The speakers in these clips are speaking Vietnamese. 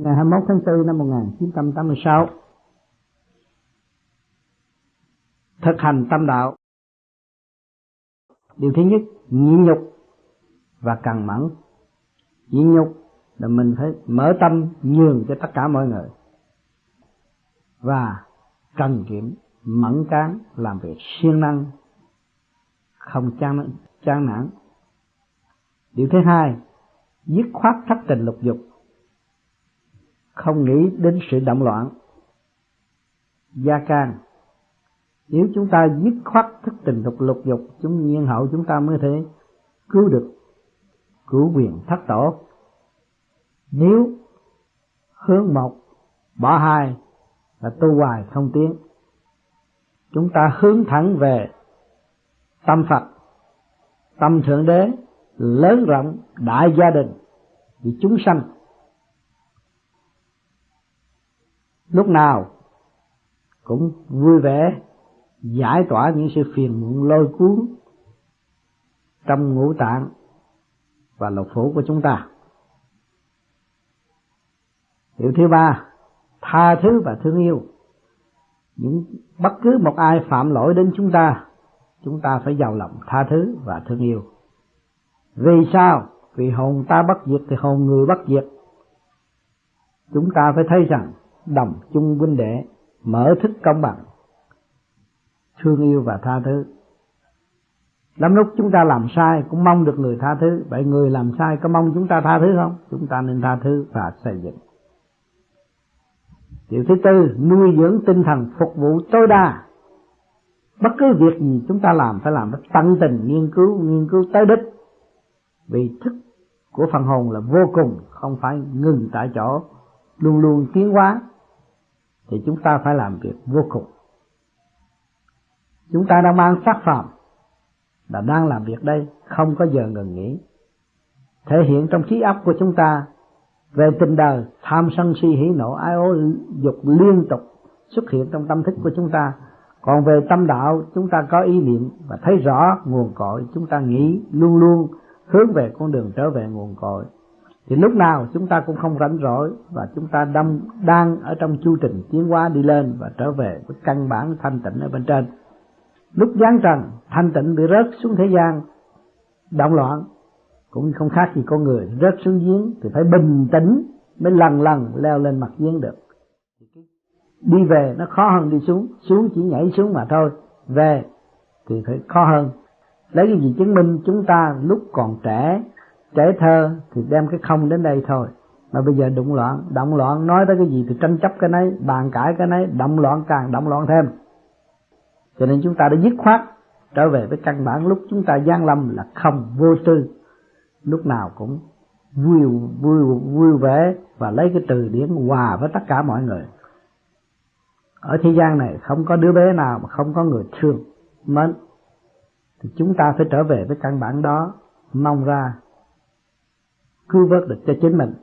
Ngày 21 tháng 4 năm 1986, thực hành tâm đạo. Điều thứ nhất, nhịn nhục và cần mẫn. Nhịn nhục là mình phải mở tâm nhường cho tất cả mọi người, và cần kiệm, mẫn cán, làm việc siêng năng, không chán nản. Điều thứ hai, dứt khoát thất tình lục dục, không nghĩ đến sự động loạn, gia can. Nếu chúng ta dứt khoát thất tình lục dục, chúng nhiên hậu chúng ta mới thể cứu được cửu quyền thất tổ. Nếu hướng một bỏ hai là tu hoài không tiến. Chúng ta hướng thẳng về tâm Phật, tâm Thượng Đế lớn rộng đại gia đình vì chúng sanh. Lúc nào cũng vui vẻ giải tỏa những sự phiền muộn lôi cuốn trong ngũ tạng và lục phủ của chúng ta. Điều thứ ba, tha thứ và thương yêu. Bất cứ một ai phạm lỗi đến chúng ta phải giàu lòng tha thứ và thương yêu. Vì sao? Vì hồn ta bất diệt thì hồn người bất diệt. Chúng ta phải thấy rằng đồng chung huynh đệ, mở thức công bằng, thương yêu và tha thứ. Lắm lúc chúng ta làm sai cũng mong được người tha thứ. Vậy người làm sai có mong chúng ta tha thứ không? Chúng ta nên tha thứ và xây dựng. Điều thứ tư, nuôi dưỡng tinh thần phục vụ tối đa. Bất cứ việc gì chúng ta làm phải làm với tận tình, nghiên cứu tới đích. Vì thức của phần hồn là vô cùng, không phải ngừng tại chỗ, luôn luôn tiến hóa. Thì chúng ta phải làm việc vô cùng. Chúng ta đang mang xác phạm là đang làm việc đây, không có giờ ngừng nghỉ. Thể hiện trong trí óc của chúng ta về tình đời, tham sân si hỉ nộ ái ố dục liên tục xuất hiện trong tâm thức của chúng ta. Còn về tâm đạo, chúng ta có ý niệm và thấy rõ nguồn cội, chúng ta nghĩ luôn luôn hướng về con đường trở về nguồn cội. Thì lúc nào chúng ta cũng không rảnh rỗi, và chúng ta đang ở trong chu trình tiến hóa đi lên và trở về với căn bản thanh tịnh ở bên trên. Lúc giáng trần, thanh tịnh bị rớt xuống thế gian động loạn, cũng không khác gì con người rớt xuống giếng thì phải bình tĩnh mới lần leo lên mặt giếng được. Đi về nó khó hơn đi xuống, xuống chỉ nhảy xuống mà thôi, về thì phải khó hơn. Lấy cái gì chứng minh chúng ta lúc còn trẻ thơ thì đem cái không đến đây thôi, mà bây giờ động loạn nói tới cái gì thì tranh chấp cái nấy, bàn cãi cái nấy, động loạn càng động loạn thêm. Cho nên chúng ta đã dứt khoát trở về với căn bản lúc chúng ta giáng lâm là không, vô tư, lúc nào cũng vui vẻ và lấy cái từ điển hòa với tất cả mọi người. Ở thế gian này không có đứa bé nào mà không có người thương mến, thì chúng ta phải trở về với căn bản đó, mong ra cứu vớt được cho chính mình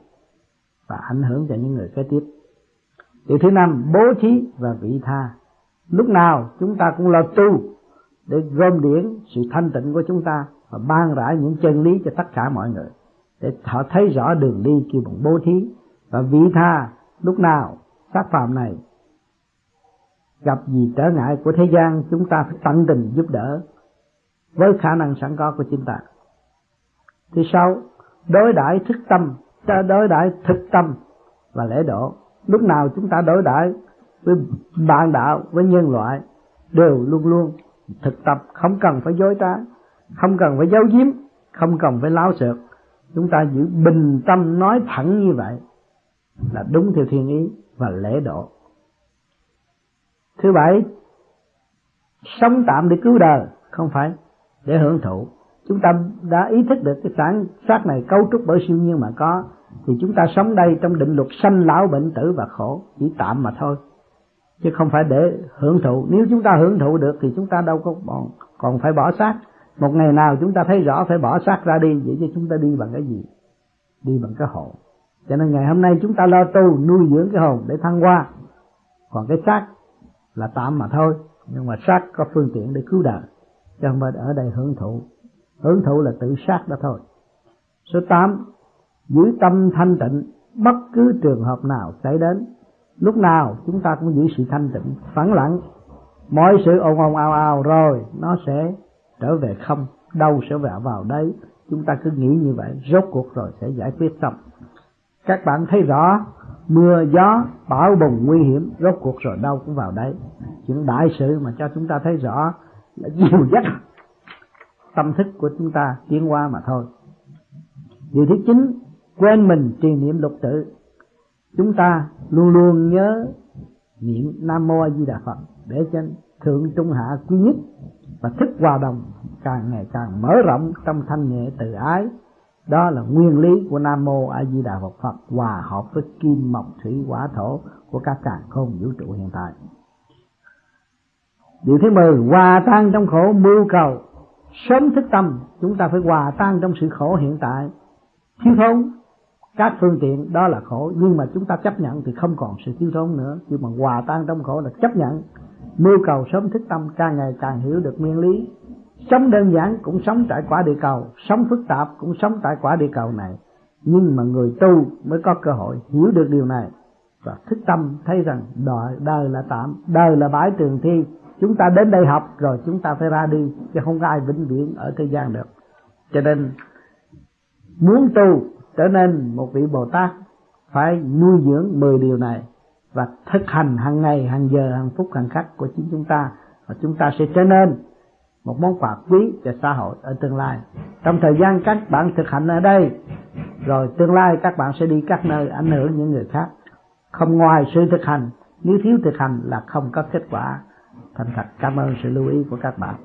và ảnh hưởng cho những người kế tiếp. Điều thứ năm, bố thí và vị tha. Lúc nào chúng ta cũng lo tu để gom điển sự thanh tịnh của chúng ta và ban rải những chân lý cho tất cả mọi người, để họ thấy rõ đường đi kêu bằng bố thí. Và vị tha, lúc nào xác phàm này gặp gì trở ngại của thế gian, chúng ta phải tận tình giúp đỡ với khả năng sẵn có của chúng ta. Thứ sáu, đối đãi thực tâm và lễ độ. Lúc nào chúng ta đối đãi với bạn đạo, với nhân loại đều luôn luôn thực tập, không cần phải dối trá, không cần phải giấu giếm, không cần phải láo xược. Chúng ta giữ bình tâm nói thẳng như vậy là đúng theo thiên ý và lễ độ. Thứ bảy, sống tạm để cứu đời, không phải để hưởng thụ. Chúng ta đã ý thức được cái sản xác này cấu trúc bởi siêu nhiên mà có, thì chúng ta sống đây trong định luật sanh lão bệnh tử và khổ, chỉ tạm mà thôi, chứ không phải để hưởng thụ. Nếu chúng ta hưởng thụ được thì chúng ta đâu có còn phải bỏ xác. Một ngày nào chúng ta thấy rõ phải bỏ xác ra đi, vậy chứ chúng ta đi bằng cái gì? Đi bằng cái hồn. Cho nên ngày hôm nay chúng ta lo tu nuôi dưỡng cái hồn để thăng hoa, còn cái xác là tạm mà thôi. Nhưng mà xác có phương tiện để cứu đời, chứ không phải ở đây hưởng thụ. Hưởng thụ là tự sát đó thôi. Số 8, giữ tâm thanh tịnh bất cứ trường hợp nào xảy đến, lúc nào chúng ta cũng giữ sự thanh tịnh, phẳng lặng. Mọi sự ồn ồn ào ào rồi nó sẽ trở về không, đâu sẽ vào đấy. Chúng ta cứ nghĩ như vậy, rốt cuộc rồi sẽ giải quyết xong. Các bạn thấy rõ mưa gió bão bùng nguy hiểm, rốt cuộc rồi đâu cũng vào đấy. Chuyện đại sự mà cho chúng ta thấy rõ là dìu dắt tâm thức của chúng ta tiến hóa mà thôi. Điều thứ 9, quên mình trì niệm lục tự. Chúng ta luôn luôn nhớ niệm Nam Mô A Di Đà Phật để cho thượng trung hạ quý nhất, và thức hòa đồng càng ngày càng mở rộng trong thanh nhẹ từ ái. Đó là nguyên lý của Nam Mô A Di Đà Phật, hòa hợp với kim mộc thủy hỏa thổ của các càn khôn vũ trụ hiện tại. Điều thứ 10, hòa tan trong khổ mưu cầu sớm thức tâm. Chúng ta phải hòa tan trong sự khổ hiện tại, thiếu thốn các phương tiện, đó là khổ, nhưng mà chúng ta chấp nhận thì không còn sự thiếu thốn nữa. Nhưng mà hòa tan trong khổ là chấp nhận, mưu cầu sớm thức tâm, càng ngày càng hiểu được nguyên lý. Sống đơn giản cũng sống tại quả địa cầu, sống phức tạp cũng sống tại quả địa cầu này. Nhưng mà người tu mới có cơ hội hiểu được điều này và thức tâm, thấy rằng đời là tạm, đời là bãi trường thi. Chúng ta đến đây học rồi chúng ta phải ra đi, chứ không có ai vĩnh viễn ở thế gian được. Cho nên muốn tu trở nên một vị Bồ Tát phải nuôi dưỡng 10 điều này và thực hành hàng ngày, hàng giờ, hàng phút, hàng khắc của chính chúng ta, và chúng ta sẽ trở nên một món quà quý cho xã hội ở tương lai. Trong thời gian các bạn thực hành ở đây, rồi tương lai các bạn sẽ đi các nơi ảnh hưởng những người khác. Không ngoài sự thực hành, nếu thiếu thực hành là không có kết quả. Thành thật cảm ơn sự lưu ý của các bạn.